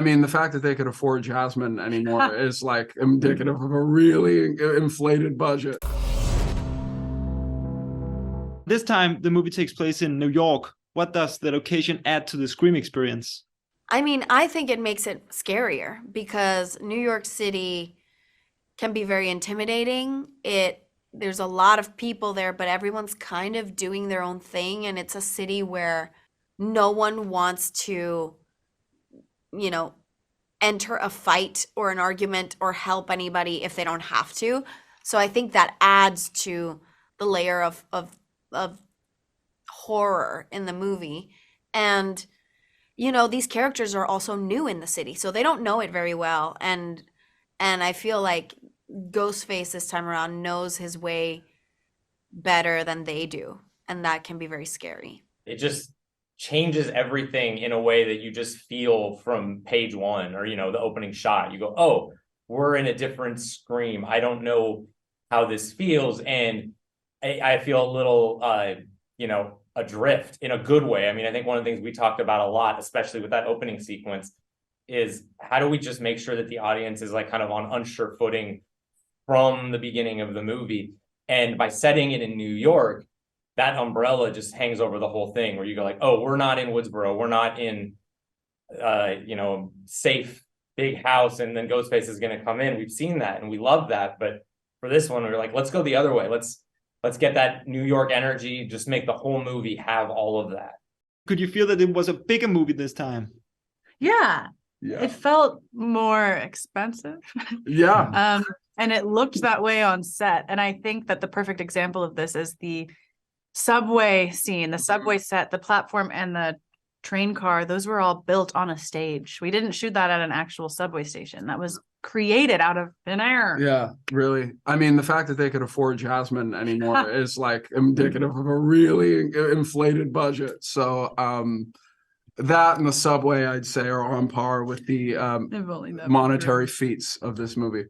I mean, the fact that they could afford Jasmine anymore is like indicative of a really inflated budget. This time, the movie takes place in New York. What does the location add to the Scream experience? I mean, I think it makes it scarier because New York City can be very intimidating. There's a lot of people there, but everyone's kind of doing their own thing, and it's a city where no one wants to, enter a fight or an argument or help anybody if they don't have to. So I think that adds to the layer of horror in the movie. And these characters are also new in the city, so they don't know it very well. And I feel like Ghostface this time around knows his way better than they do, and that can be very scary. It just changes everything in a way that you just feel from page one, or the opening shot. You go, oh, we're in a different Scream. I don't know how this feels, and I feel a little adrift in a good way. I mean, I think one of the things we talked about a lot, especially with that opening sequence, is how do we just make sure that the audience is like kind of on unsure footing from the beginning of the movie. And by setting it in New York, that umbrella just hangs over the whole thing, where you go like, oh, we're not in Woodsboro, we're not in safe big house, and then Ghostface is going to come in. We've seen that and we love that, but for this one we're like, let's go the other way. Let's get that New York energy, just make the whole movie have all of that. Could you feel that it was a bigger movie this time? Yeah. It felt more expensive. Yeah. And it looked that way on set. And I think that the perfect example of this is the subway scene, the subway set, the platform and the train car. Those were all built on a stage. We didn't shoot that at an actual subway station. That was created out of thin air. Yeah, really. I mean, the fact that they could afford Jasmine anymore is like indicative of a really inflated budget. So that and the subway, I'd say, are on par with the monetary feats of this movie.